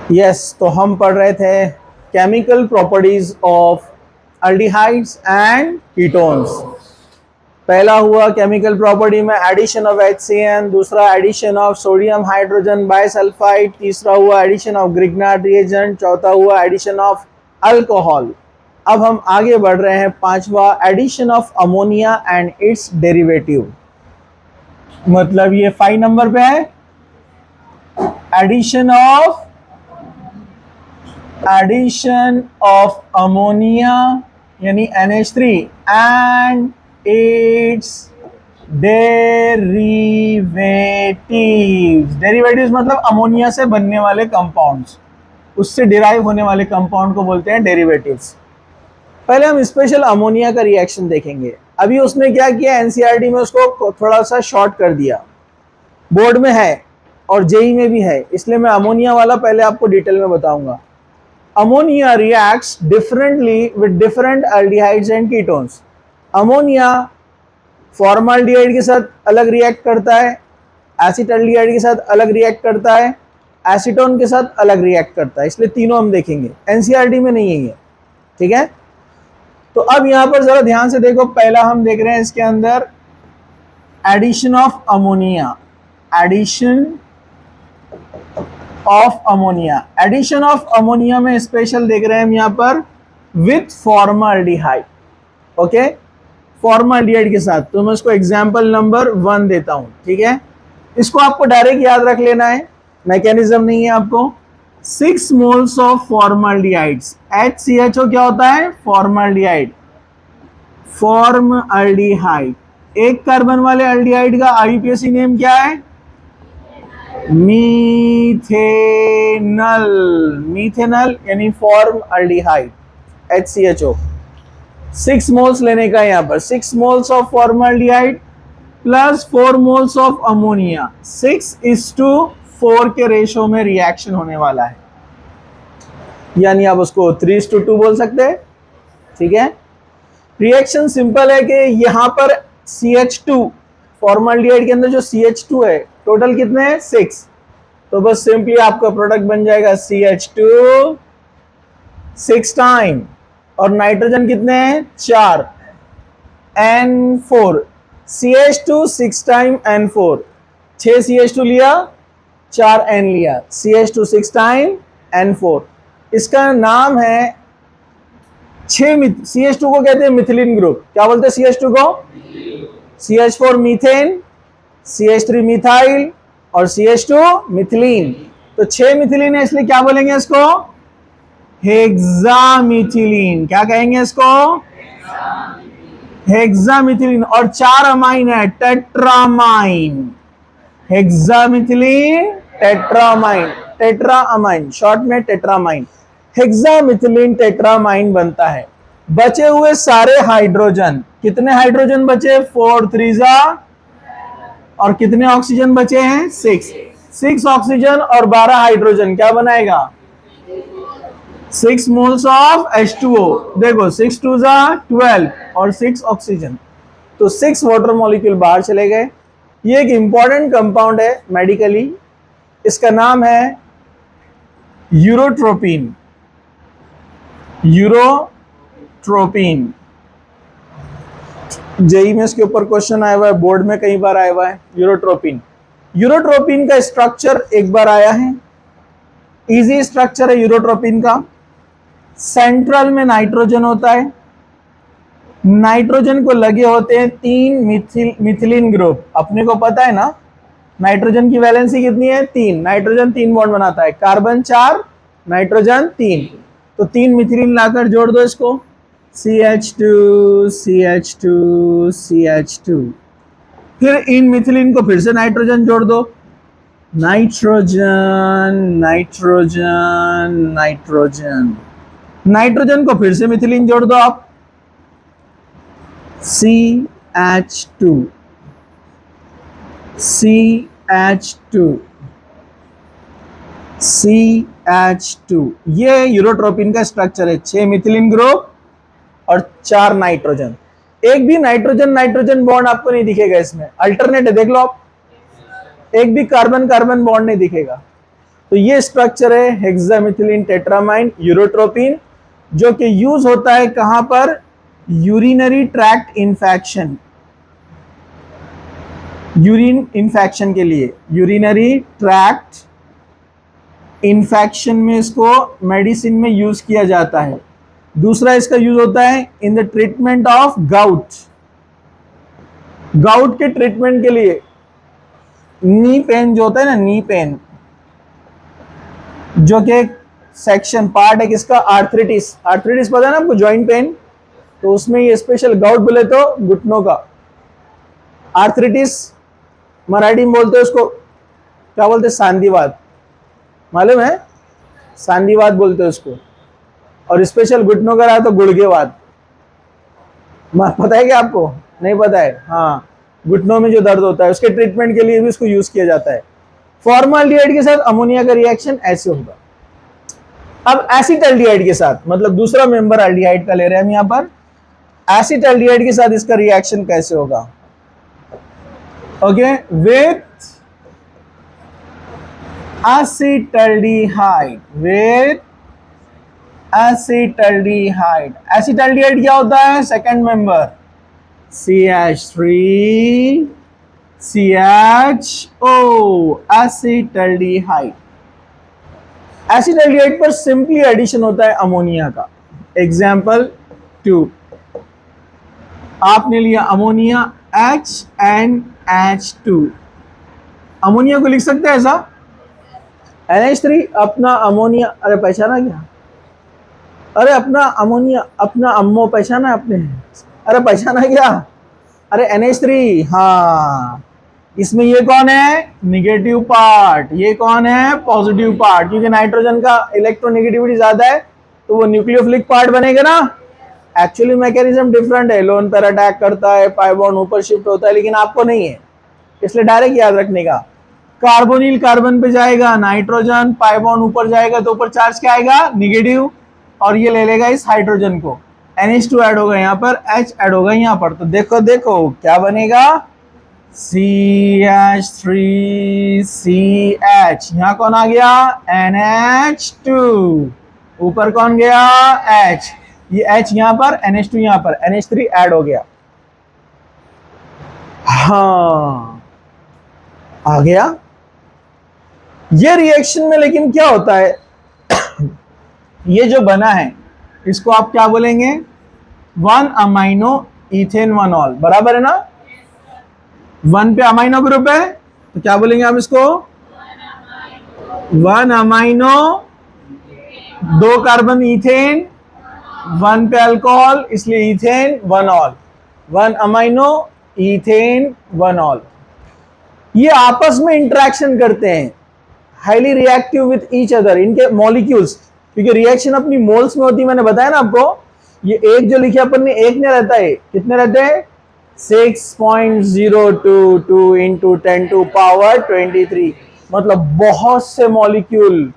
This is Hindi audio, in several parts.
यस, तो हम पढ़ रहे थे chemical properties of aldehydes and ketones. पहला हुआ केमिकल प्रॉपर्टी में एडिशन ऑफ HCN, दूसरा addition of sodium hydrogen bisulphide, तीसरा हुआ एडिशन ऑफ ग्रिग्नार्ड रिएजेंट, चौथा हुआ एडिशन ऑफ अल्कोहल। अब हम आगे बढ़ रहे हैं, पांचवा addition of ammonia and its derivative. मतलब ये 5 नंबर पे है, एडिशन ऑफ अमोनिया यानी NH3 एंड इट्स डेरिवेटिव्स मतलब अमोनिया से बनने वाले कंपाउंड्स, उससे डिराइव होने वाले कंपाउंड को बोलते हैं डेरिवेटिव्स। पहले हम स्पेशल अमोनिया का रिएक्शन देखेंगे। अभी उसने क्या किया, एनसीईआरटी में उसको थोड़ा सा शॉर्ट कर दिया, बोर्ड में है और जेई में भी है, इसलिए मैं अमोनिया वाला पहले आपको डिटेल में बताऊंगा। Ammonia reacts differently with different aldehydes and ketones. Ammonia formaldehyde के साथ अलग रिएक्ट करता है, एसिटाल्डिहाइड के साथ अलग रिएक्ट करता है, एसीटोन के साथ अलग रिएक्ट करता है, इसलिए तीनों हम देखेंगे। एनसीईआरटी में नहीं है ये, ठीक है। तो अब यहां पर जरा ध्यान से देखो, पहला हम देख रहे हैं इसके अंदर addition of ammonia. Addition of ammonia, addition of ammonia में स्पेशल देख रहे हैं हम यहां पर विथ फॉर्माल्डिहाइड। ओके, फॉर्माल्डिहाइड के साथ। तो मैं इसको एग्जांपल नंबर 1 देता हूं, ठीक है। इसको आपको डायरेक्ट याद रख लेना है, मैकेनिज्म नहीं है आपको। 6 मोल्स ऑफ फॉर्माल्डिहाइड्स, HCHO क्या होता है, फॉर्माल्डिहाइड। फॉर्मल्डिहाइड, एक कार्बन वाले अल्डिहाइड का IUPAC नेम क्या है, मीथेनल। मीथेनल यानी फॉर्मल्डिहाइड, HCHO। 6 मोल्स लेने का यहां पर, 6 moles of formaldehyde plus 4 moles of ammonia, 6:4 के रेशो में रिएक्शन होने वाला है, यानी आप उसको 3:2 बोल सकते हैं, ठीक है। रिएक्शन सिंपल है कि यहां पर CH2, फॉर्मल्डिहाइड के अंदर जो CH2 है, टोटल कितने हैं, 6। तो बस सिंपली आपका प्रोडक्ट बन जाएगा CH2 6 टाइम, और नाइट्रोजन कितने हैं, 4, N4। CH2 6 time N4, 6 CH2 लिया, 4 N लिया, CH2 6 टाइम N4। इसका नाम है CH2 को कहते हैं मिथिलीन ग्रुप। क्या बोलते हैं CH2 को, CH4 मीथेन, CH3 मिथाइल और CH2 मिथिलीन। तो 6 मिथिलीन है, इसलिए क्या बोलेंगे इसको, हेक्सामिथिलीन। क्या कहेंगे इसको, हेक्सामिथिलीन। और 4 अमाइन है, टेट्रामाइन। हेक्सामिथिलीन टेट्रामाइन, टेट्रामाइन शॉर्ट में टेट्रामाइन। हेक्सामिथिलीन टेट्रामाइन बनता है। बचे हुए सारे हाइड्रोजन, कितने हाइड्रोजन बचे, 4 3 और कितने ऑक्सीजन बचे हैं, 6 ऑक्सीजन और 12 हाइड्रोजन, क्या बनाएगा, 6 मोल्स ऑफ H2O। देखो 6 2 12 और 6 ऑक्सीजन, तो 6 वाटर मॉलिक्यूल बाहर चले गए। ये एक इंपॉर्टेंट कंपाउंड है मेडिकली, इसका नाम है यूरोट्रोपिन। यूरोट्रोपिन, जेई में इसके ऊपर क्वेश्चन आया हुआ है, बोर्ड में कई बार आया हुआ है। यूरोट्रोपिन, यूरोट्रोपिन का स्ट्रक्चर एक बार आया है, इजी स्ट्रक्चर है यूरोट्रोपिन का। सेंट्रल में नाइट्रोजन होता है, नाइट्रोजन को लगे होते हैं 3 मिथिलीन ग्रुप। अपने को पता है ना, नाइट्रोजन की वैलेंसी कितनी है, 3। नाइट्रोजन 3 बॉन्ड बनाता है, कार्बन 4 नाइट्रोजन 3, तो 3 मिथिलीन लाकर जोड़ दो इसको, CH2 CH2 CH2। फिर इन मिथिलीन को फिर से नाइट्रोजन जोड़ दो, नाइट्रोजन नाइट्रोजन नाइट्रोजन। नाइट्रोजन को फिर से मिथिलीन जोड़ दो आप, CH2 CH2 CH2। ये यूरोट्रोपिन का स्ट्रक्चर है, 6 मिथिलीन ग्रुप और 4 नाइट्रोजन। एक भी नाइट्रोजन नाइट्रोजन बॉन्ड आपको नहीं दिखेगा इसमें, अल्टरनेट है, देख लो आप, एक भी कार्बन कार्बन बॉन्ड नहीं दिखेगा। तो ये स्ट्रक्चर है हेक्सामिथिलीन टेट्रामाइन यूरोट्रोपिन, जो कि यूज होता है कहां पर? Urinary tract infection, urine infection के लिए, यूरिनरी ट्रैक्ट इन्फेक्शन में इसको मेडिसिन में यूज किया जाता है। दूसरा इसका यूज होता है in the treatment of gout, gout के ट्रीटमेंट के लिए। नी पेन जो होता है ना, नी पेन, जो कि सेक्शन पार्ट है किसका? आर्थराइटिस। आर्थराइटिस पता है ना आपको, जॉइंट पेन, तो उसमें ये स्पेशल गाउट बोले तो घुटनों का। आर्थराइटिस मराठी में बोलते हैं उसको, क्या बोलते हैं? सांधिवात, मालूम है? सांधिवात बोलते हैं उसको। और स्पेशल घुटनों का रहा तो गुड़घेवात। पता है क्या आपको? नहीं पता है? हाँ, घुटनों में जो दर्द होता है उसके ट्रीटमेंट के लिए भी इसको यूज किया जाता है। फॉर्माल्डिहाइड के साथ अमोनिया का रिएक्शन ऐसे होगा। अब एसिटाल्डिहाइड के साथ, मतलब दूसरा मेंबर एल्डिहाइड का ले रहे हैं हम यहां पर, एसिटाल्डिहाइड के साथ इसका रिएक्शन कैसे होगा? Okay, with acetaldehyde, with acetaldehyde. Acetaldehyde क्या होता है? Second member, CH3 CHO, acetaldehyde. Acetaldehyde पर सिंपली एडिशन होता है अमोनिया का। एग्जाम्पल 2, आपने लिया अमोनिया HNH2, अमोनिया को लिख सकते हैं ऐसा, NH3 अपना अमोनिया, अरे पहचाना क्या? अरे अपना अमोनिया, अपना अम्मो पहचाना आपने? अरे पहचाना क्या? अरे NH3, हाँ, इसमें ये कौन है? निगेटिव पार्ट, ये कौन है? पॉजिटिव पार्ट, क्योंकि नाइट्रोजन का इलेक्ट्रोनेगेटिविटी ज्यादा है तो वो न्यूक्लियोफिलिक पार्ट बनेगा ना। एक्चुअली मैकेनिज्म डिफरेंट है, लोन पर अटैक करता है, पाई बॉन्ड ऊपर शिफ्ट होता है, लेकिन आपको नहीं है, इसलिए डायरेक्ट याद रखने का। कार्बोनिल कार्बन पे जाएगा, नाइट्रोजन पाई बॉन्ड ऊपर जाएगा तो ऊपर चार्ज क्या आएगा? निगेटिव, और ये ले लेगा इस हाइड्रोजन को। NH2 ऐड होगा यहाँ पर, H ऐड होगा यहाँ पर, तो देखो देखो क्या बनेगा? CH3CH, यहाँ कौन आ गया? NH2, ऊपर कौन गया? H, ये H यहाँ पर, NH2 यहाँ पर, NH3 ऐड हो गया। हाँ, आ गया। ये रिएक्शन में लेकिन क्या होता है? ये जो बना है इसको आप क्या बोलेंगे? 1 अमाइनो इथेन 1 ऑल, बराबर है ना? 1 पे अमाइनो ग्रुप है तो क्या बोलेंगे आप इसको? 1 अमाइनो, 2 कार्बन इथेन, 1 पे अल्कोहल, इसलिए ethane 1 all, 1 amino ethane 1 all. ये आपस में इंटरेक्शन करते हैं, highly reactive with each other, इनके मॉलिक्यूल्स, क्योंकि रिएक्शन अपनी मोल्स में होती है, मैंने बताया ना आपको। ये एक जो लिखे अपन ने, एक नहीं रहता है, कितने रहते हैं? 6.022 इंटू 10⁻23, मतलब बहुत से मॉलिक्यूल,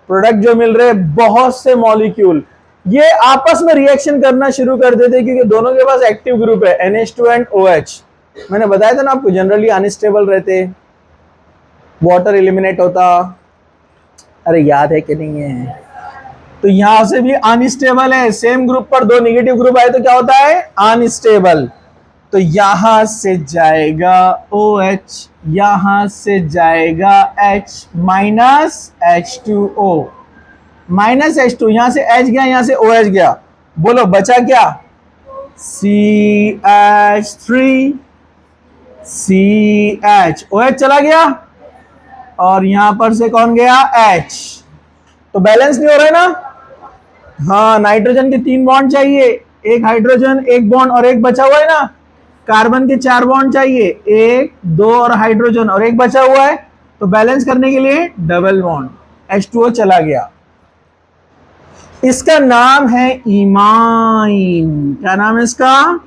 प्रोडक्ट जो मिल रहे हैं बहुत से मॉलिक्यूल, ये आपस में रिएक्शन करना शुरू कर देते हैं, क्योंकि दोनों के पास एक्टिव ग्रुप है NH2 एंड OH। मैंने बताया था ना आपको, जनरली अनस्टेबल रहते, वाटर एलिमिनेट होता, अरे याद है कि नहीं है? तो यहां से भी अनस्टेबल है, सेम ग्रुप पर 2 नेगेटिव ग्रुप आए तो क्या होता है? अनस्टेबल। तो यहां से जाएगा OH, यहां से जाएगा H minus H2O, minus H2, यहां से H गया, यहां से OH गया, बोलो बचा क्या? CH3 CH, OH चला गया और यहां पर से कौन गया? H। तो बैलेंस नहीं हो रहा है ना? हाँ, नाइट्रोजन के 3 बॉन्ड चाहिए, एक हाइड्रोजन, एक बॉन्ड और एक बचा हुआ है ना। कार्बन के 4 बॉन्ड चाहिए, 1 2 और हाइड्रोजन और एक बचा हुआ है, तो बैलेंस करने के लिए डबल बॉन्ड, H2O चला गया। इसका नाम है इमाइन। क्या नाम है इसका?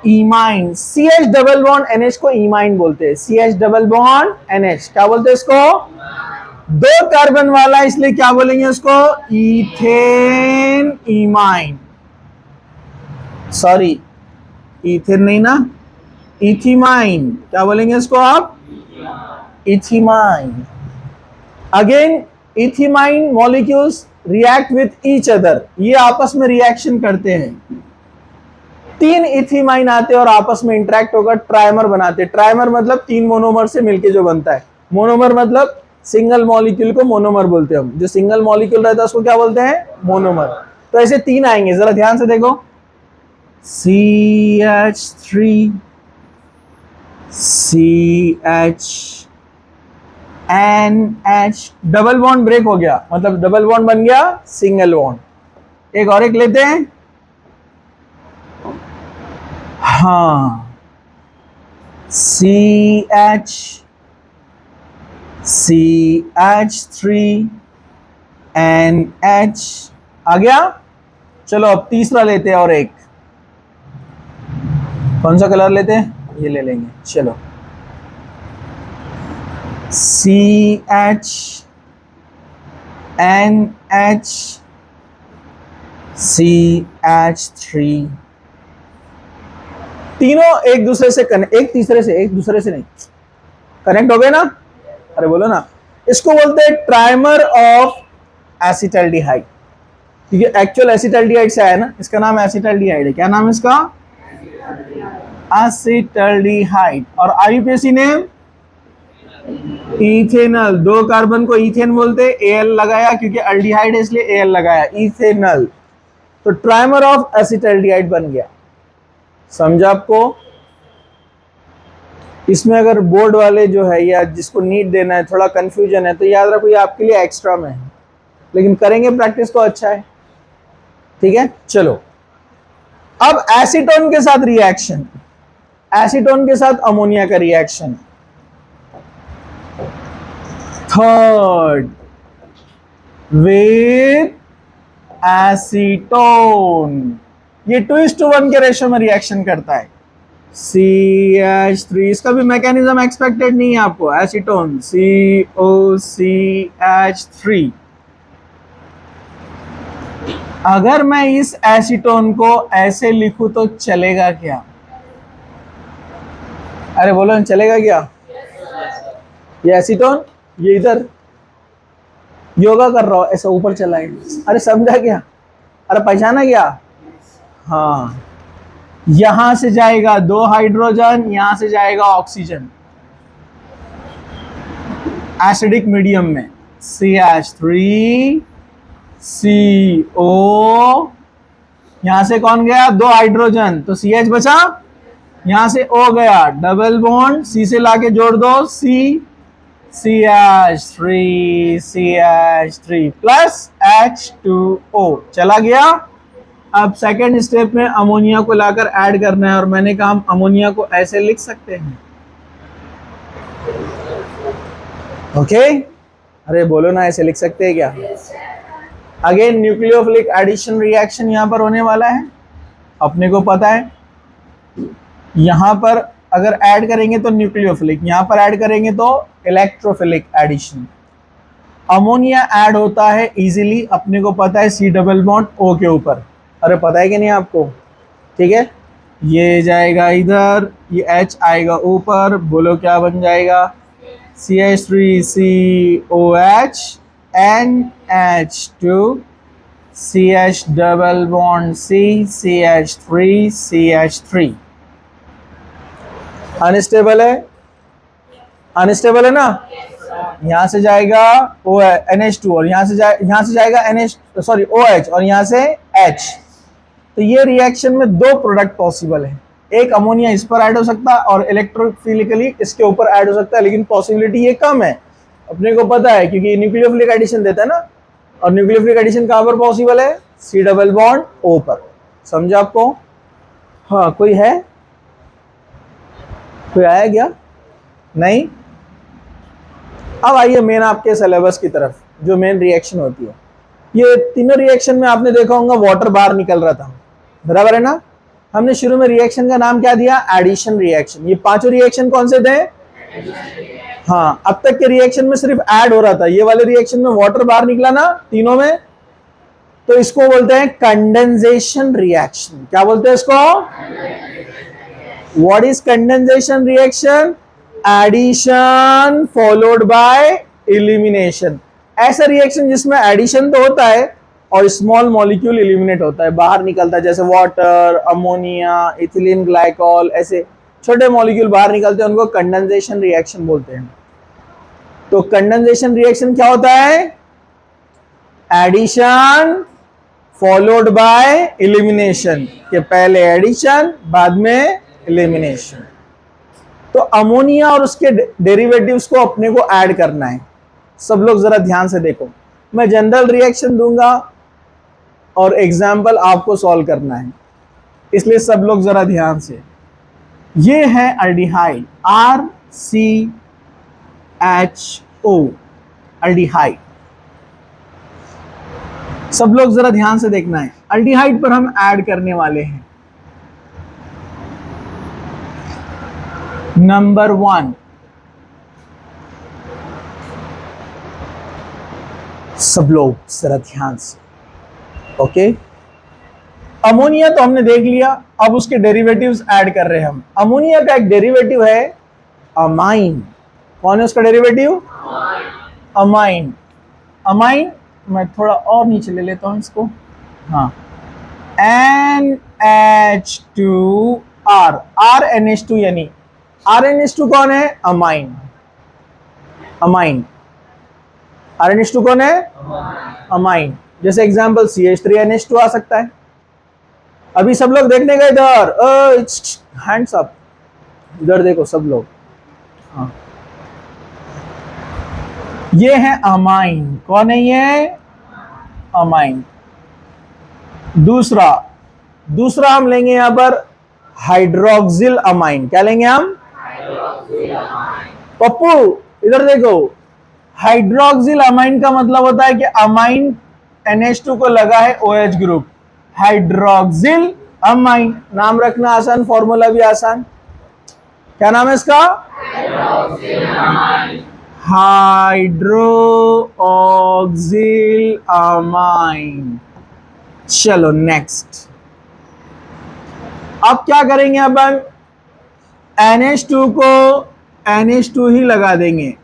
Imine. CH double bond NH को इमाइन बोलते हैं। CH डबल बॉन्ड NH क्या बोलते हैं इसको? 2 कार्बन वाला, इसलिए क्या बोलेंगे उसको? Ethane imine. सॉरी, इथेन नहीं ना, इथिमाइन। क्या बोलेंगे इसको आप? Ethanimine. Again ethanimine molecules react with each other, ये आपस में रिएक्शन करते हैं। 3 इथिमाइन आते हैं और आपस में इंटरेक्ट होकर ट्राइमर बनाते हैं। ट्राइमर मतलब 3 मोनोमर से मिलके जो बनता है। मोनोमर मतलब सिंगल मॉलिक्यूल को मोनोमर बोलते हैं हम, जो सिंगल मॉलिक्यूल रहता है उसको क्या बोलते हैं, मोनोमर। तो ऐसे 3 आएंगे, जरा ध्यान से देखो, CH3 CH NH, double bond break हो गया, मतलब डबल बॉन्ड बन गया सिंगल बॉन्ड। एक और एक लेते हैं, हाँ, CH3 NH आ गया। चलो अब तीसरा लेते हैं, और एक कौन सा कलर लेते हैं, ये ले लेंगे। चलो CH NH CH3, तीनों एक दूसरे से कनेक्ट, एक तीसरे से, एक दूसरे से नहीं, कनेक्ट हो गए ना। अरे बोलो ना, इसको बोलते हैं ट्राइमर ऑफ एसिटाल्डिहाइड, क्योंकि एक्चुअल एसिटाल्डिहाइड से आया ना, इसका नाम एसिटाल्डिहाइड है। क्या नाम है इसका, एसिटाल्डिहाइड। और आईयूपीएसी नेम इथेनल, 2 कार्बन को इथेन बोलते हैं, एल लगाया क्योंकि अल्डिहाइड है इसलिए एल लगाया, इथेनल। तो ट्राइमर ऑफ एसिटाल्डिहाइड बन गया। समझा आपको। इसमें अगर बोर्ड वाले जो है या जिसको नीट देना है, थोड़ा कंफ्यूजन है, तो याद रखो ये आपके लिए एक्स्ट्रा में है, लेकिन करेंगे प्रैक्टिस तो अच्छा है, ठीक है। चलो अब एसीटोन के साथ रिएक्शन, एसीटोन के साथ अमोनिया का रिएक्शन। थर्ड विद एसीटोन, ये 2:1 के रेशियो में रिएक्शन करता है। CH3, इसका भी मैकेनिज्म एक्सपेक्टेड नहीं है आपको। एसीटोन COCH3, अगर मैं इस एसीटोन को ऐसे लिखूं तो चलेगा क्या, अरे बोलो चलेगा क्या। ये एसीटोन, ये इधर योगा कर रहा हो ऐसा ऊपर चला है, अरे समझा क्या, अरे पहचाना क्या, हाँ, यहां से जाएगा 2 हाइड्रोजन, यहां से जाएगा ऑक्सीजन एसिडिक मीडियम में, CH3 CO, यहां से कौन गया, 2 हाइड्रोजन, तो CH बचा, यहां से O गया, डबल बॉन्ड C से लाके जोड़ दो, CH3 प्लस H2O, चला गया। अब सेकेंड स्टेप में अमोनिया को लाकर ऐड करना है, और मैंने कहा अमोनिया को ऐसे लिख सकते हैं, ओके। अरे बोलो ना, ऐसे लिख सकते हैं क्या। अगेन न्यूक्लियोफिलिक एडिशन रिएक्शन यहां पर होने वाला है, अपने को पता है। यहां पर अगर ऐड करेंगे तो न्यूक्लियोफिलिक, यहां पर ऐड करेंगे तो इलेक्ट्रोफिलिक एडिशन। अमोनिया ऐड होता है इजीली, अपने को पता है, C डबल बॉन्ड O के ऊपर, अरे पता है कि नहीं आपको, ठीक है। ये जाएगा इधर, ये H आएगा ऊपर, बोलो क्या बन जाएगा, CH3COH NH2 CH double bond C CH3 unstable है, अनस्टेबल है ना। यहां से जाएगा NH2 और यहां से जाएगा OH और यहां से H। तो ये रिएक्शन में 2 प्रोडक्ट पॉसिबल है, एक अमोनिया इस पर ऐड हो सकता है और इलेक्ट्रोफिलिकली इसके ऊपर ऐड हो सकता है, लेकिन पॉसिबिलिटी ये कम है, अपने को पता है, क्योंकि न्यूक्लियोफिलिक एडिशन देता है ना, और न्यूक्लियोफिलिक एडिशन कहां पर पॉसिबल है, C डबल बॉन्ड O पर। समझा आपको। हाँ, कोई है, कोई आया क्या, नहीं। अब आइए मेन आपके सिलेबस की तरफ, जो मेन रिएक्शन होती है। ये तीनों रिएक्शन में आपने देखा होगा वाटर बाहर निकल रहा था, बराबर है ना। हमने शुरू में रिएक्शन का नाम क्या दिया, एडिशन रिएक्शन। ये 5 रिएक्शन कौन से थे, हाँ, अब तक के रिएक्शन में सिर्फ ऐड हो रहा था, ये वाले रिएक्शन में वाटर बाहर निकला ना तीनों में, तो इसको बोलते हैं कंडेंसेशन रिएक्शन। क्या बोलते हैं इसको, what is condensation reaction, addition followed by elimination. ऐसा रिएक्शन जिसमें एडिशन तो होता है और स्मॉल मॉलिक्यूल इलिमिनेट होता है, बाहर निकलता है, जैसे वाटर, अमोनिया, इथिलीन ग्लाइकॉल, ऐसे छोटे मॉलिक्यूल बाहर निकलते हैं, उनको कंडेंसेशन रिएक्शन बोलते हैं। तो कंडेंसेशन रिएक्शन क्या होता है? एडिशन फॉलोड बाय इलिमिनेशन, के पहले एडिशन बाद में इलिमिनेशन। तो अमोनिया और उसके डेरिवेटिव्स को अपने को ऐड करना है। सब लोग जरा ध्यान से देखो, मैं जनरल रिएक्शन दूंगा और एग्जाम्पल आपको सॉल्व करना है, इसलिए सब लोग जरा ध्यान से। ये है अल्डिहाइड, RCHO, अल्डिहाइड। सब लोग जरा ध्यान से देखना है, अल्डिहाइड पर हम ऐड करने वाले हैं नंबर 1 सब लोग जरा ध्यान से। ओके, अमोनिया तो हमने देख लिया, अब उसके डेरिवेटिव्स ऐड कर रहे हैं हम। अमोनिया का एक डेरिवेटिव है अमाइन। कौन है उसका डेरिवेटिव? अमाइन। अमाइन, मैं थोड़ा और नीचे ले लेता हूं इसको, हाँ, NH2R, RNH2 यानी RNH2 कौन है? अमाइन। अमाइन, RNH2 कौन है? अमाइन। जैसे एग्जांपल CH3NH2 आ सकता है। अभी सब लोग देखने गए इधर, हैंड्स अप, इधर देखो सब लोग। हाँ, ये है अमाइन। कौन है ये? अमाइन। दूसरा हम लेंगे यहां पर हाइड्रोक्सिल अमाइन। क्या लेंगे हम? पप्पू इधर देखो, हाइड्रोक्सिल अमाइन का मतलब होता है कि अमाइन NH2 को लगा है OH ग्रुप, हाइड्रोक्सिल अमाइन। नाम रखना आसान, फॉर्मूला भी आसान। क्या नाम है इसका? Hydroxyl amine. चलो नेक्स्ट, अब क्या करेंगे अपन? NH2 को NH2 ही लगा देंगे,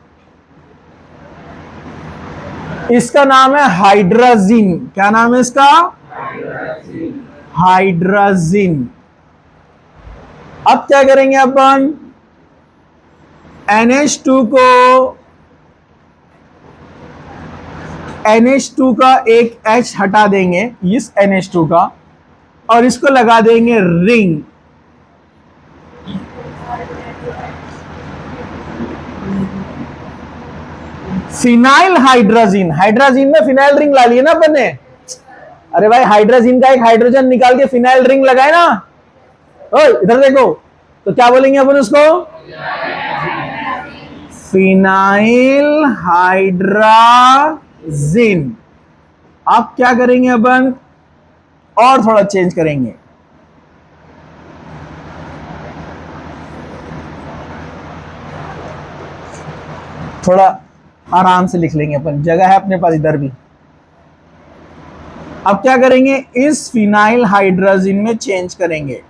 इसका नाम है हाइड्राजिन। क्या नाम है इसका? हाइड्राजिन। अब क्या करेंगे अपन? NH2 को, NH2 का एक H हटा देंगे, इस NH2 का, और इसको लगा देंगे रिंग। Phenyl hydrazine. हाइड्राजिन में फिनाइल रिंग ला लिए ना अपन ने। अरे भाई, हाइड्राजिन का एक हाइड्रोजन निकाल के फिनाइल रिंग लगाए ना। ओए इधर देखो, तो क्या बोलेंगे अपन उसको? Phenyl hydrazine. अब क्या करेंगे अपन? और थोड़ा चेंज करेंगे, थोड़ा आराम से लिख लेंगे अपन, जगह है अपने पास इधर भी। अब क्या करेंगे? इस फिनाइल हाइड्राजिन में चेंज करेंगे।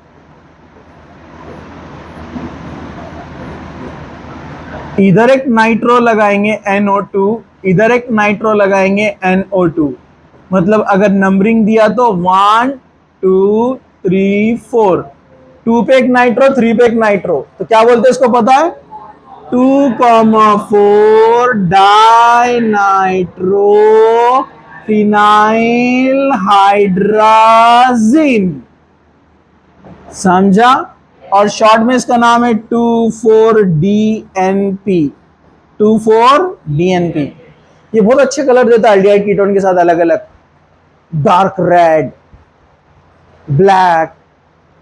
इधर एक नाइट्रो लगाएंगे NO2, इधर एक नाइट्रो लगाएंगे NO2। मतलब अगर नंबरिंग दिया तो 1 2 3 4, 2 पे एक नाइट्रो, 3 पे एक नाइट्रो, तो क्या बोलते हैं इसको पता है? 2,4 डाई नाइट्रो फिनाइल हाइड्राजिन। समझा? और शॉर्ट में इसका नाम है 2,4-DNP। 2,4-DNP। ये बहुत अच्छे कलर देता है एल्डिहाइड कीटोन के साथ, अलग अलग, डार्क रेड, ब्लैक,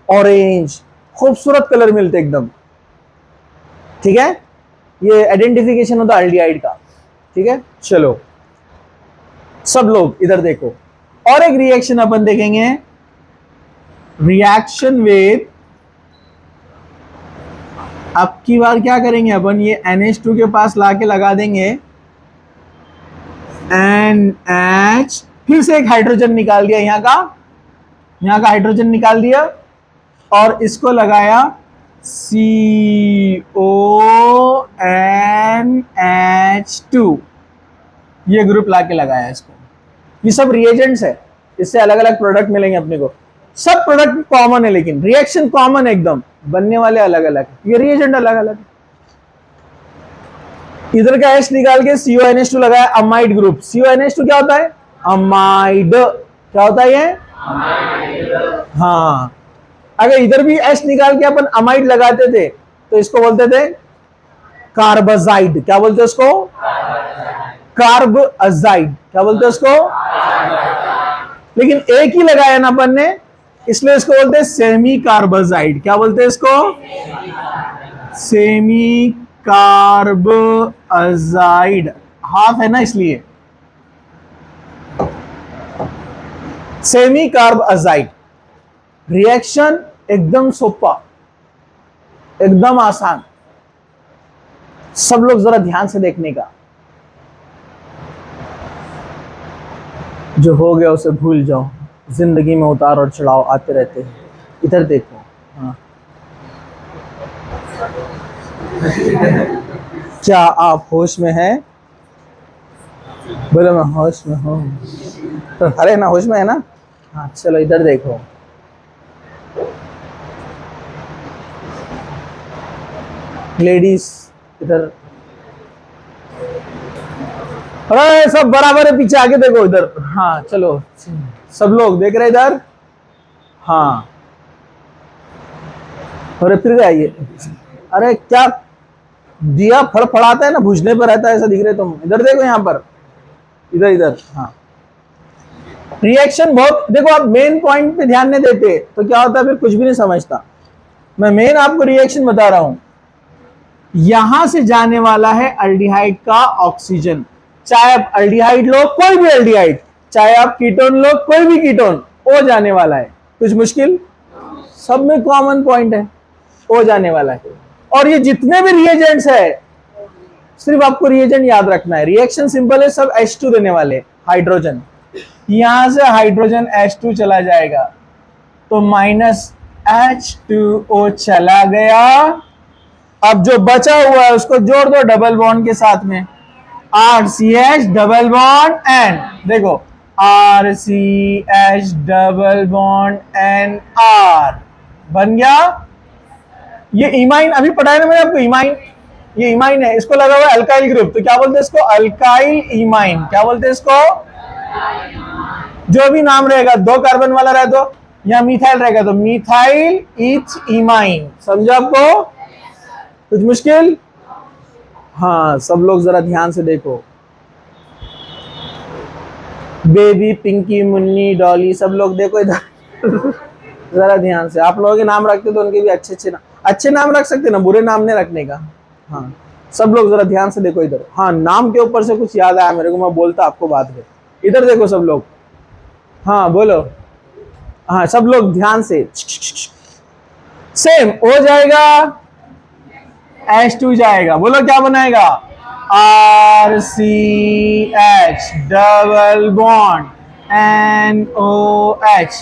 ऑरेंज, खूबसूरत कलर मिलते एकदम। ठीक है, ये आइडेंटिफिकेशन होता है एल्डिहाइड का। ठीक है, चलो सब लोग इधर देखो, और एक रिएक्शन अपन देखेंगे, रिएक्शन विद, अब की बार क्या करेंगे अपन? ये NH2 के पास लाके लगा देंगे NH, फिर से एक हाइड्रोजन निकाल दिया, यहाँ का हाइड्रोजन निकाल दिया और इसको लगाया CONH2। ये ग्रुप लाके लगाया इसको। ये सब रिएजेंट्स है, इससे अलग अलग प्रोडक्ट मिलेंगे अपने को। सब प्रोडक्ट कॉमन है लेकिन रिएक्शन कॉमन एकदम, बनने वाले अलग अलग, ये रिएजेंट अलग अलग। इधर का H निकाल के CONH2 लगाया, अमाइड ग्रुप। CONH2 क्या होता है? अमाइड। क्या होता है ये? हाँ, अगर इधर भी H निकाल के अपन अमाइड लगाते थे तो इसको बोलते थे कार्बाजाइड। क्या बोलते हैं उसको? Carb azide. क्या बोलते हैं उसको? लेकिन एक ही लगाया ना अपन ने, इसलिए इसको बोलते हैं सेमी कार्बाजाइड। क्या बोलते हैं इसको? Semi carb azide. हाफ है ना इसलिए सेमी कार्ब अजाइड। रिएक्शन एकदम सोपा, एकदम आसान। सब लोग जरा ध्यान से देखने का, जो हो गया उसे भूल जाओ। जिंदगी में उतार और चढ़ाव आते रहते हैं। इधर देखो। हाँ, क्या आप होश में हैं? बोलो मैं होश में हूँ। तो अरे ना, होश में है ना? हाँ चलो इधर देखो। लेडीज इधर, अरे सब बराबर है, पीछे आगे देखो इधर। हाँ चलो, सब लोग देख रहे इधर। हाँ, अरे फिर गया ये। अरे क्या दिया फड़फड़ाता है ना, बुझने पर रहता है, ऐसा दिख रहे तुम। इधर देखो, यहाँ पर, इधर इधर। हाँ, रिएक्शन बहुत देखो, आप मेन पॉइंट पे ध्यान नहीं देते तो क्या होता है, फिर कुछ भी नहीं समझता। मैं मेन आपको रिएक्शन बता रहा हूं। यहां से जाने वाला है अल्डिहाइड का ऑक्सीजन। चाहे आप अल्डिहाइड लो, कोई भी अल्डिहाइड, चाहे आप कीटोन लो, कोई भी कीटोन, वो जाने वाला है। कुछ मुश्किल? सब में कॉमन पॉइंट है, वो जाने वाला है। और ये जितने भी रिएजेंट्स है, सिर्फ आपको रिएजेंट याद रखना है। रिएक्शन सिंपल है, सब H2 देने वाले, हाइड्रोजन। यहां से हाइड्रोजन H2 चला जाएगा तो माइनस H2O चला गया। अब जो बचा हुआ है उसको जोड़ दो डबल बॉन्ड के साथ में, RCH डबल बॉन्ड N। देखो, RCH डबल बॉन्ड NR बन गया। ये इमाइन अभी पढ़ाया ना मैंने आपको, इमाइन, ये इमाइन है, इसको लगा हुआ है अल्काइल ग्रुप, तो क्या बोलते हैं इसको? Alkyl imine. क्या बोलते हैं इसको? जो भी नाम रहेगा, 2 कार्बन वाला रहे तो, या मिथाइल रहेगा तो मिथाइल ईथ इमाइन। समझा आपको? कुछ मुश्किल? हाँ, सब लोग जरा ध्यान से देखो। बेबी, पिंकी, मुन्नी, डॉली, सब लोग देखो इधर। जरा ध्यान से। आप लोगों के नाम रखते तो उनके भी अच्छे नाम रख सकते ना, बुरे नाम नहीं रखने का। हाँ, सब लोग जरा ध्यान से देखो इधर। हाँ, नाम के ऊपर से कुछ याद आया मेरे को, मैं बोलता आपको बाद में। इधर देखो सब लोग। हाँ बोलो। हाँ, सब लोग ध्यान से। सेम हो जाएगा, H2 जाएगा। बोलो क्या बनाएगा? RCH double bond NOH।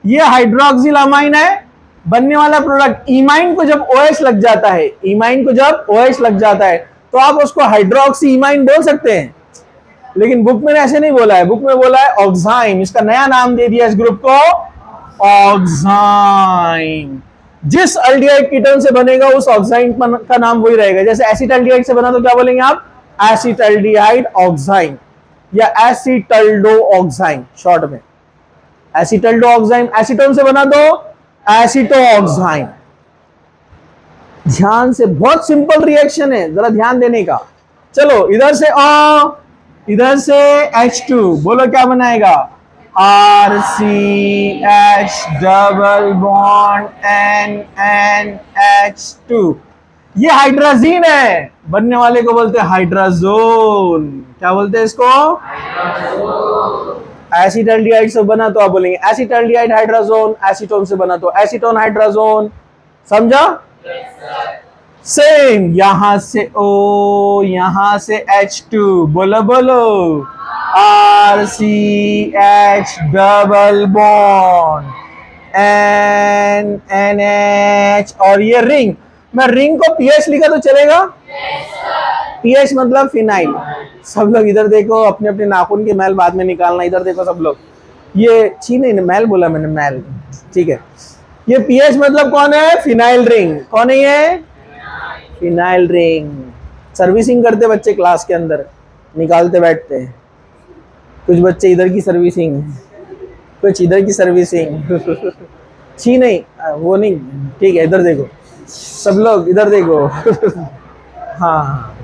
ये हाइड्रोक्सिल अमाइन है, बनने वाला प्रोडक्ट। इमाइन को जब OH लग जाता है, इमाइन को जब OH लग जाता है तो आप उसको हाइड्रोक्सी इमाइन बोल सकते हैं, लेकिन बुक में ऐसे नहीं बोला है। बुक में बोला है ऑक्साइम। इसका नया नाम दे दिया इस ग्रुप को, ऑक्साइम। जिस एल्डिहाइड कीटोन से बनेगा उस ऑक्साइम का नाम वही रहेगा। जैसे एसिटाल्डिहाइड से बना तो क्या बोलेंगे आप? एसिटाल्डिहाइड ऑक्साइम या एसिटल्डो ऑक्साइम, शॉर्ट में एसिटल्डो ऑक्साइम। एसीटोन से बना तो एसिटो ऑक्साइम। ध्यान से, बहुत सिंपल रिएक्शन है, जरा ध्यान देने का। चलो इधर से O, इधर से H2, बोलो क्या बनाएगा? RCH double bond NH2। ये हाइड्राजीन है, बनने वाले को बोलते हैं हाइड्राजोन। क्या बोलते हैं इसको? एसिटाल्डिहाइड से बना तो आप बोलेंगे एसिटाल्डिहाइड हाइड्राजोन, एसीटोन से बना तो एसीटोन हाइड्राजोन। समझा? सेम, यहां से O, यहां से H2, बोलो बोलो, RCH डबल बॉन्ड NH, और ये रिंग। मैं रिंग को पीएच लिखा तो चलेगा? पीएच मतलब फिनाइल। सब लोग इधर देखो, अपने अपने नाखून के मैल बाद में निकालना। इधर देखो सब लोग, ये छी नहीं, मैल बोला मैंने, मैल, ठीक है। ये पीएच मतलब कौन है? Phenyl ring. कौन है ये? Phenyl ring. सर्विसिंग करते बच्चे क्लास के अंदर, निकालते बैठते हैं। कुछ बच्चे इधर की सर्विसिंग, कुछ इधर की सर्विसिंग। छी नहीं, वो नहीं, ठीक है। इधर देखो सब लोग, इधर देखो। हाँ,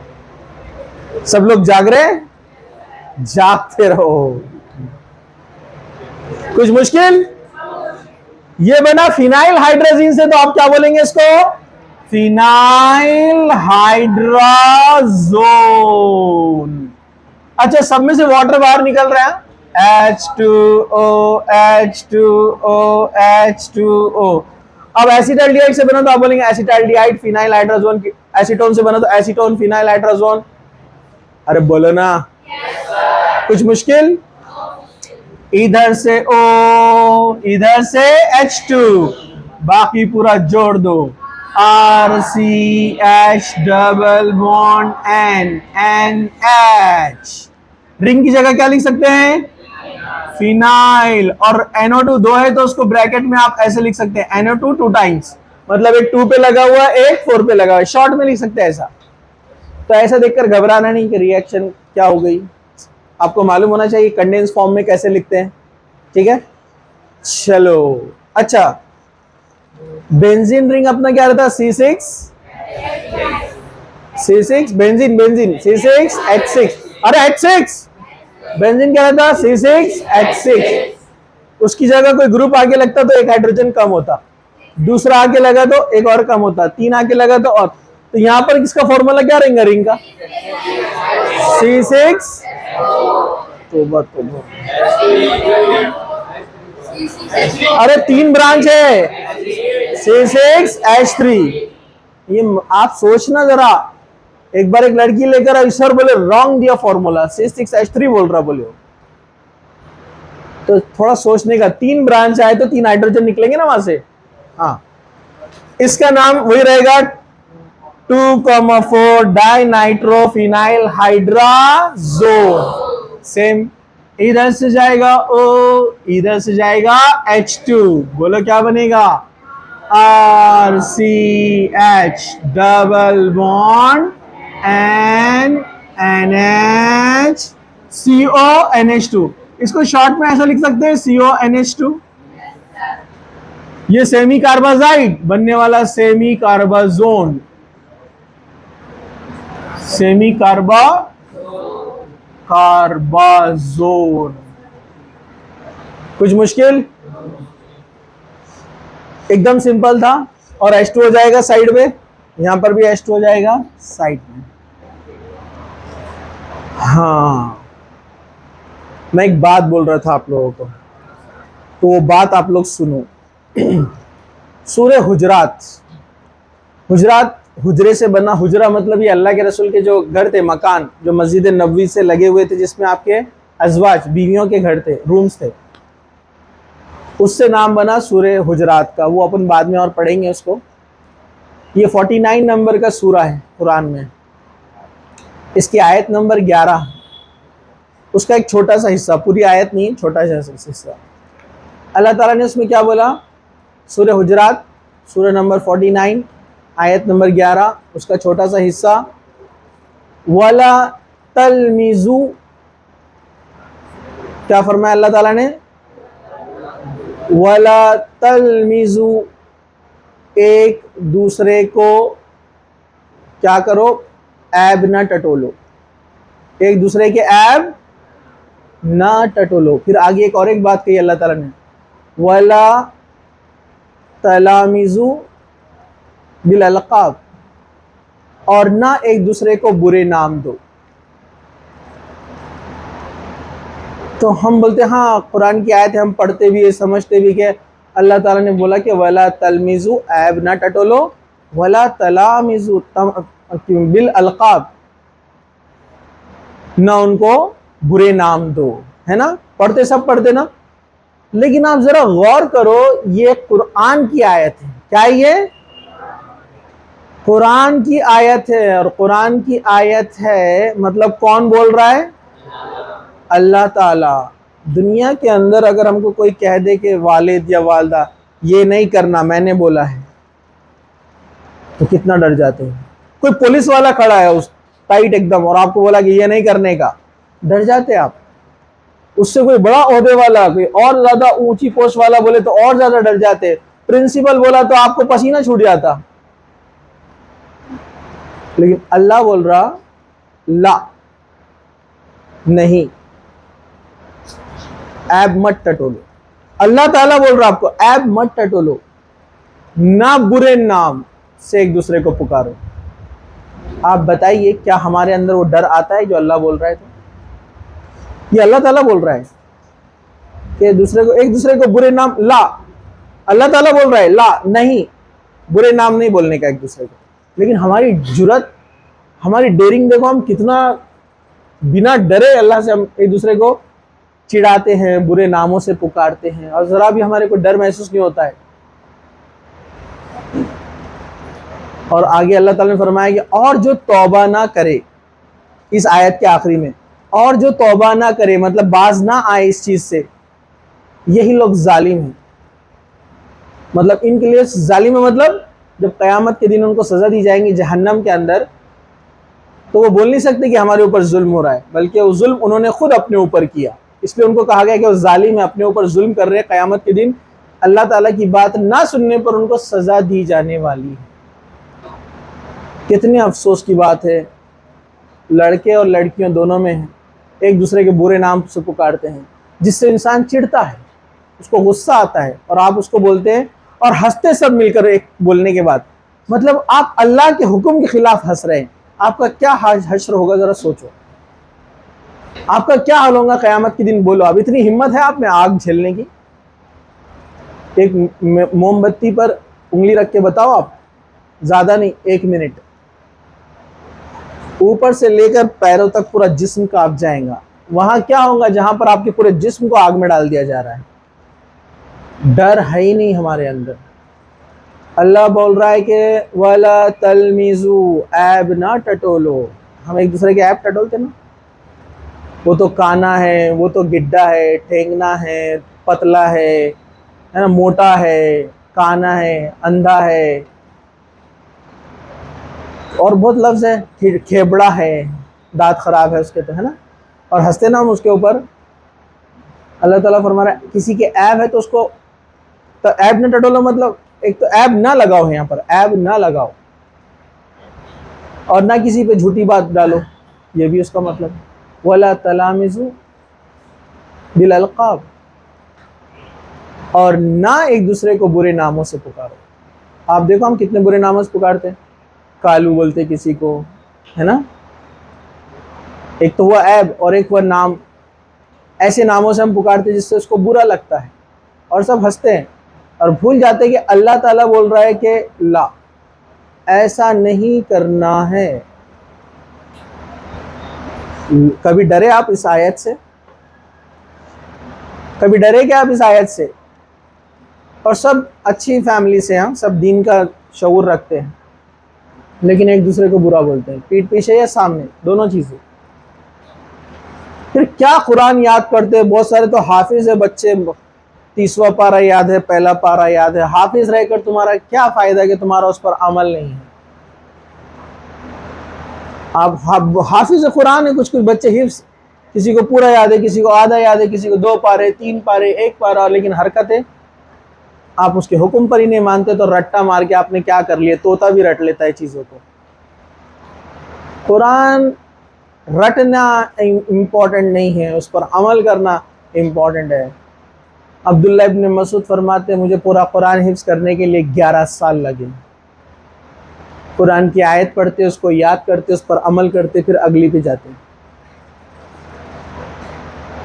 सब लोग जाग रहे? जागते रहो। कुछ मुश्किल? ये बना फिनाइल हाइड्रोजीन से, तो आप क्या बोलेंगे इसको? Phenyl hydrazone. अच्छा, सब में से वाटर बाहर निकल रहा है, H2O, H2O, H2O। अब एसिटाल्डिहाइड से बना तो आप बोलेंगे एसिटाल्डिहाइड फिनाइल हाइड्रोजोन। एसीटोन से बना तो एसीटोन फिनाइल हाइड्रोजोन। अरे बोलो ना। कुछ मुश्किल? इधर से O, इधर से H2, बाकी पूरा जोड़ दो, RCH double bond N, NH। Ring की जगह क्या लिख सकते हैं? फिनाइल। और NO2 दो है तो उसको ब्रैकेट में आप ऐसे लिख सकते हैं, NO2 2 टाइम्स, मतलब एक 2 पे लगा हुआ, एक 4 पे लगा हुआ, शॉर्ट में लिख सकते हैं ऐसा। तो ऐसा देखकर घबराना नहीं कि रिएक्शन क्या हो गई, आपको मालूम होना चाहिए कंडेंस फॉर्म में कैसे लिखते हैं, ठीक है। चलो, अच्छा, बेंजीन रिंग अपना क्या रहता है? C6 benzene, benzene C6H6। अरे H6 बेंजीन क्या रहता? C6H6। उसकी जगह कोई ग्रुप आगे लगता तो एक हाइड्रोजन कम होता, दूसरा आगे लगा तो एक और कम होता, 3 आगे लगा तो और। तो यहां पर किसका फॉर्मूला क्या रहेगा रिंग का? C6। तो अरे 3 ब्रांच है, C6H3। ये आप सोचना जरा, एक बार एक लड़की लेकर आई, सर बोले रॉन्ग दिया फॉर्मूला, C6H3 बोल रहा, बोले। तो थोड़ा सोचने का, 3 ब्रांच आए तो 3 हाइड्रोजन निकलेंगे ना वहां से। हाँ, इसका नाम वही रहेगा, 2,4 डाइनाइट्रोफिनाइल हाइड्राजोन। सेम, इधर से जाएगा O, इधर से जाएगा H2, बोलो क्या बनेगा? RCH double bond N, NH, CO, NH2। इसको शॉर्ट में ऐसा लिख सकते हैं, CONH2। ये सेमी कार्बाजाइड बनने वाला सेमी कार्बाजोन, सेमी कार्बाजोन। कुछ मुश्किल? एकदम सिंपल था। और H2 हो जाएगा साइड में, यहां पर भी H2 हो जाएगा साइड में। हाँ, मैं एक बात बोल रहा था आप लोगों को, तो वो बात आप लोग सुनो। सूरह हुजरात, हुजरात हुजरे से बना, हुजरा मतलब ये अल्लाह के रसूल के जो घर थे, मकान जो मस्जिद नबवी से लगे हुए थे, जिसमें आपके अजवाज बीवियों के घर थे, रूम्स थे, उससे नाम बना सूरह हुजरात का। वो अपन बाद में और पढ़ेंगे उसको। ये 49 नंबर का सूरा है कुरान में, इसकी आयत नंबर 11, उसका एक छोटा सा हिस्सा, पूरी आयत नहीं, छोटा सा हिस्सा। अल्लाह ताला ने उसमें क्या बोला? सूरह हुजरात, सूरह नंबर 49, आयत नंबर 11, उसका छोटा सा हिस्सा, वला तलमिजू। क्या फरमाया अल्लाह ताला ने? वला तलमिजू, एक दूसरे को क्या करो? ऐब ना टटोलो, एक दूसरे के ऐब ना टटोलो। फिर आगे एक और एक बात कही अल्लाह ताला ने, वला तलामिजू बिल अलकाब, और ना एक दूसरे को बुरे नाम दो। तो हम बोलते हैं हाँ कुरान की आयत है, हम पढ़ते भी है, समझते भी कि अल्लाह ताला ने बोला कि वला तलमिजू, ऐब ना टटोलो, वला तलामिजू बिल अलकाब, ना उनको बुरे नाम दो, है ना। पढ़ते सब पढ़ते ना। लेकिन आप जरा गौर करो, ये कुरान की आयत है। क्या है ये? कुरान की आयत है, और कुरान की आयत है मतलब कौन बोल रहा है? अल्लाह ताला। दुनिया के अंदर अगर हमको कोई कह दे कि वालिद या वालदा ये नहीं करना, मैंने बोला है, तो कितना डर जाते हैं। कोई पुलिस वाला खड़ा है उस टाइट एकदम और आपको बोला कि ये नहीं करने का, डर जाते आप। उससे कोई बड़ा ओहदे वाला, कोई और ज्यादा ऊंची पोस्ट वाला बोले तो और ज्यादा डर जाते। प्रिंसिपल बोला तो आपको पसीना छूट जाता। लेकिन अल्लाह बोल रहा ला, नहीं, ऐब मत टटोलो। अल्लाह ताला बोल रहा आपको ऐब मत टटोलो, ना बुरे नाम से एक दूसरे को पुकारो। आप बताइए क्या हमारे अंदर वो डर आता है जो अल्लाह बोल रहा है? तो ये अल्लाह ताला बोल रहा है कि दूसरे को, एक दूसरे को बुरे नाम, ला, अल्लाह ताला बोल रहा है ला, नहीं, बुरे नाम नहीं बोलने का एक दूसरे को। लेकिन हमारी जुरत, हमारी डेयरिंग देखो, हम कितना बिना डरे अल्लाह से हम एक दूसरे को चिढ़ाते हैं, बुरे नामों से पुकारते हैं, और जरा भी हमारे को डर महसूस नहीं होता है। और आगे अल्लाह ताला ने फरमाया कि और जो तौबा ना करे, इस आयत के आखिरी में, और जो तौबा ना करे मतलब बाज ना आए इस चीज से, यही लोग जालिम हैं। मतलब इनके लिए जालिम है, मतलब जब क़यामत के दिन उनको सजा दी जाएंगी जहन्नम के अंदर, तो वो बोल नहीं सकते कि हमारे ऊपर जुल्म हो रहा है, बल्कि वो जुल्म उन्होंने खुद अपने ऊपर किया। इसलिए उनको कहा गया कि वो जालिम है, अपने ऊपर जुल्म कर रहे हैं। क़यामत के दिन अल्लाह ताला की बात ना सुनने पर उनको सजा दी जाने वाली है। कितने अफसोस की बात है, लड़के और लड़कियों दोनों में है, एक दूसरे के बुरे नाम से पुकारते हैं, जिससे इंसान चिढ़ता है, उसको गुस्सा आता है, और आप उसको बोलते हैं और हंसते सब मिलकर एक बोलने के बाद। मतलब आप अल्लाह के हुक्म के खिलाफ हंस रहे हैं। आपका क्या हश्र होगा, जरा सोचो, आपका क्या हाल होगा क़यामत के दिन। बोलो, अब इतनी हिम्मत है आप में आग झेलने की? एक मोमबत्ती पर उंगली रख के बताओ आप, ज्यादा नहीं, 1 मिनट, ऊपर से लेकर पैरों तक पूरा जिस्म कांप जाएगा। वहां क्या होगा जहां पर आपके पूरे जिस्म को आग में डाल दिया जा रहा है। डर है ही नहीं हमारे अंदर। अल्लाह बोल रहा है कि वाला तलमीजू, ऐब ना टटोलो। हम एक दूसरे के ऐब टटोलते ना, वो तो काना है, वो तो गिड्डा है, ठेंगना है, पतला है ना, मोटा है, काना है, अंधा है, और बहुत लफ्ज है, खेबड़ा है, दांत खराब है उसके, तो है ना, और हंसते ना हम उसके ऊपर। अल्लाह ताला फरमा रहा है किसी के ऐब है तो उसको, तो ऐब न टटोलो, मतलब एक तो ऐब ना लगाओ है, यहाँ पर ऐब ना लगाओ, और ना किसी पे झूठी बात डालो, ये भी उसका मतलब। वला तलामिजू बिल अलकाब, और ना एक दूसरे को बुरे नामों से पुकारो। आप देखो हम कितने बुरे नामों से पुकारते हैं, कालू बोलते किसी को, है ना, एक तो हुआ ऐब और एक हुआ नाम। ऐसे नामों से हम पुकारते जिससे उसको बुरा लगता है, और सब हंसते हैं और भूल जाते हैं कि अल्लाह ताला बोल रहा है कि ला, ऐसा नहीं करना है। कभी डरे आप इस आयत से? कभी डरे क्या आप इस आयत से? और सब अच्छी फैमिली से हैं, सब दीन का शऊर रखते हैं, लेकिन एक दूसरे को बुरा बोलते हैं, पीठ पीछे या सामने, दोनों चीजें। फिर क्या कुरान याद करते हैं, बहुत सारे तो हाफिज है बच्चे, 30वां पारा याद है, पहला पारा याद है। हाफिज रहकर तुम्हारा क्या फायदा कि तुम्हारा उस पर अमल नहीं है। आप हाफिज कुरान है, कुछ कुछ बच्चे हिफ्स, किसी को पूरा याद है, किसी को आधा याद है, किसी को 2 पारे, 3 पारे, 1 पारा, लेकिन हरकतें आप उसके हुक्म पर ही नहीं मानते, तो रट्टा मार के आपने क्या कर लिया। तोता भी रट लेता है चीजों को। कुरान रटना इम्पोर्टेंट नहीं है, उस पर अमल करना इम्पोर्टेंट है। अब्दुल्ला इब्न मसूद फरमाते हैं मुझे पूरा कुरान हिफ्ज करने के लिए 11 साल लगे। कुरान की आयत पढ़ते, उसको याद करते, उस पर अमल करते, फिर अगली पे जाते।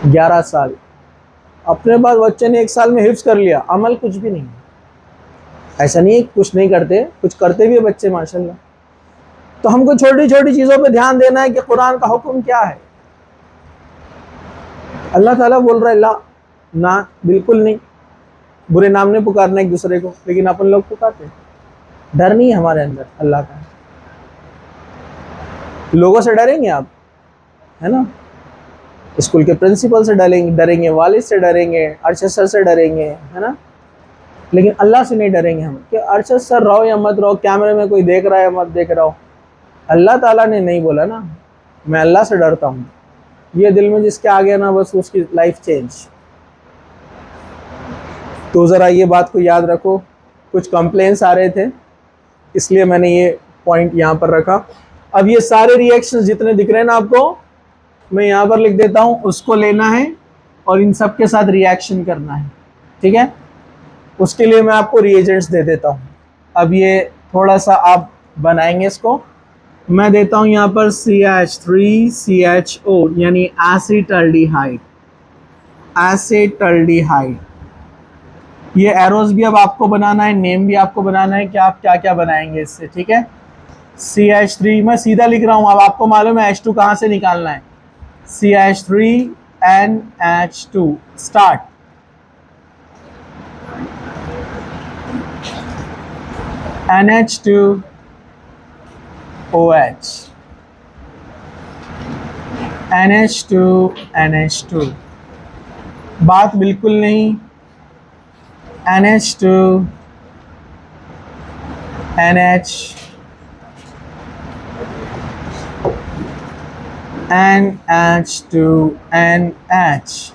11 साल। अपने पास बच्चे ने 1 साल में हिफ्ज कर लिया, अमल कुछ भी नहीं। ऐसा नहीं है कुछ नहीं करते, कुछ करते भी है बच्चे माशाल्लाह। तो हमको छोटी छोटी चीजों पे ध्यान देना है कि कुरान का हुक्म क्या है। अल्लाह ताला बोल रहा है ला, ना, बिल्कुल नहीं, बुरे नाम नहीं पुकारना एक दूसरे को, लेकिन अपन लोग पुकारते हैं। डर नहीं है हमारे अंदर अल्लाह का। लोगों से डरेंगे आप, है ना? स्कूल के प्रिंसिपल से डरेंगे, वालिद से डरेंगे, अरशद सर से डरेंगे, है ना? लेकिन अल्लाह से नहीं डरेंगे हम कि अरशद सर रहो या मत रहो, कैमरे में कोई देख रहा है या मत देख रहा हो, अल्लाह ताला ने नहीं बोला ना, मैं अल्लाह से डरता हूँ। ये दिल में जिसके आ गया ना, बस उसकी लाइफ चेंज। तो ज़रा ये बात को याद रखो। कुछ कंप्लेंट्स आ रहे थे, इसलिए मैंने ये पॉइंट यहाँ पर रखा। अब ये सारे रिएक्शंस जितने दिख रहे हैं ना आपको, मैं यहाँ पर लिख देता हूँ, उसको लेना है और इन सब के साथ रिएक्शन करना है, ठीक है? उसके लिए मैं आपको रिएजेंट्स दे देता हूँ। अब ये थोड़ा सा आप बनाएंगे इसको। मैं देता हूँ यहाँ पर CH3CHO यानी एसिटल्डिहाइड। एसिटल्डिहाइड, ये एरोज भी अब आपको बनाना है, नेम भी आपको बनाना है कि आप क्या क्या बनाएंगे इससे, ठीक है? CH3 मैं सीधा लिख रहा हूँ, अब आपको मालूम है H2 कहाँ से निकालना है। CH3NH2 start. NH2OH, NH2NH2, बात बिल्कुल नहीं, NH2NH, NH2NH,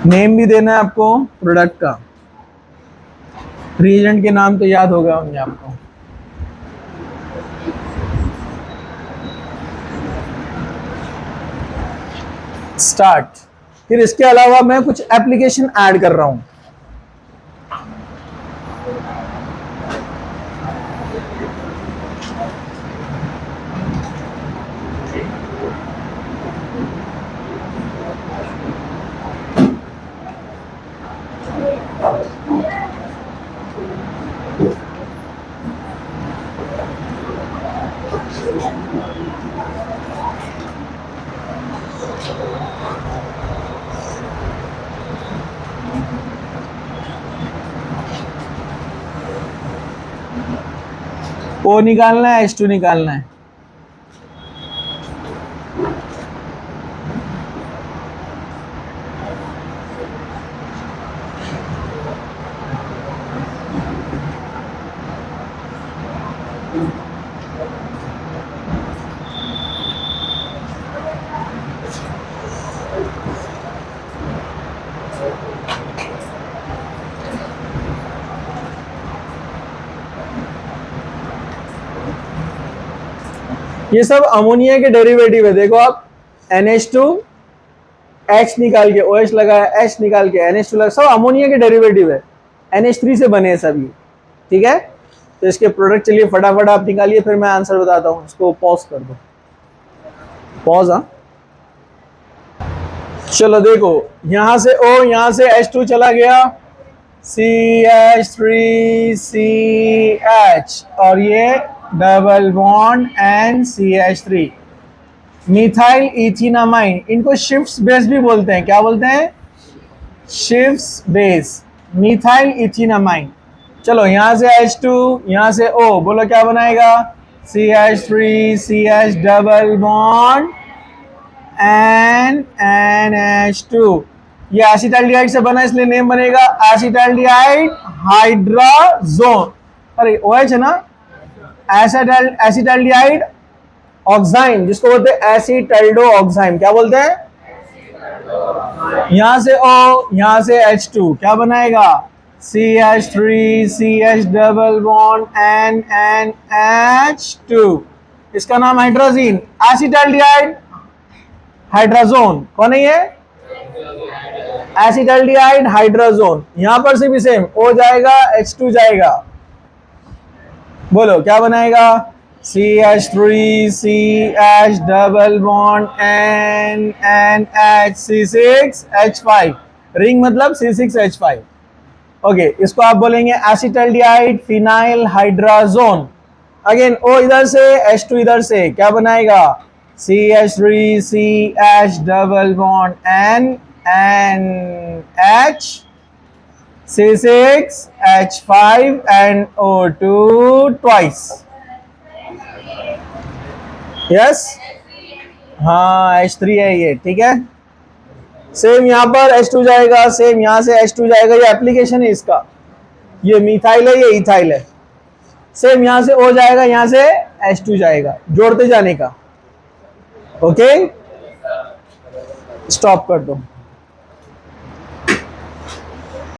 नेम भी देना है आपको प्रोडक्ट का। रिएजेंट के नाम तो याद हो गए होंगे आपको। स्टार्ट। फिर इसके अलावा मैं कुछ एप्लीकेशन ऐड कर रहा हूं। O निकालना है, H2 निकालना है। ये सब अमोनिया के डेरिवेटिव है। देखो आप, NH2 H निकाल के OH लगाया, H निकाल के NH2 लगा, सब अमोनिया के डेरिवेटिव है, NH3 से बने हैं सभी, ठीक है? तो इसके प्रोडक्ट चलिए फटाफट आप निकालिए, फिर मैं आंसर बताता हूँ। इसको पॉज कर दो, पॉज। हाँ चलो देखो, यहां से O, यहां से H2 चला गया, CH3CH, और ये डबल बॉन्ड NCH3, मिथाइल इथिनामाइन। इनको शिफ्ट बेस भी बोलते हैं। क्या बोलते हैं? शिफ्ट बेस, मिथाइल इथिनामाइन। चलो यहां से H2, यहां से O, बोलो क्या बनाएगा? CH3CH double bond NH2। ये एसिटाल्डिहाइड से बना, इसलिए नेम बनेगा एसिटाल्डिहाइड हाइड्राजोन। अरे OH है ना, एसिटाल्डिहाइड ऑक्साइम, जिसको बोलते हैं एसिटल्डो ऑक्साइम। क्या बोलते हैं? यहां से O, यहां से H2, क्या बनाएगा? CH3CH double bond NH2। इसका नाम हाइड्रोजीन, एसिटाल्डिहाइड हाइड्राजोन। कौन है ये? Acetaldehyde hydrazone. यहां पर से भी सेम, O जाएगा, H2 जाएगा। बोलो क्या बनाएगा? CH3CH double bond NH, C6H5। Ring मतलब C6H5। ओके इसको आप बोलेंगे एसिटल्डिहाइड फिनाइल हाइड्राजोन। अगेन ओ इधर से H2 इधर से क्या बनाएगा CH3 CH double bond NH C6 H5 and O2 twice। Yes हाँ H3 है ये, ठीक है। सेम यहां पर H2 जाएगा, सेम यहां से H2 जाएगा, ये एप्लीकेशन है इसका। ये मिथाइल है, ये इथाइल है। सेम यहां से O जाएगा, यहां से H2 जाएगा, जोड़ते जाने का। ओके स्टॉप कर दो।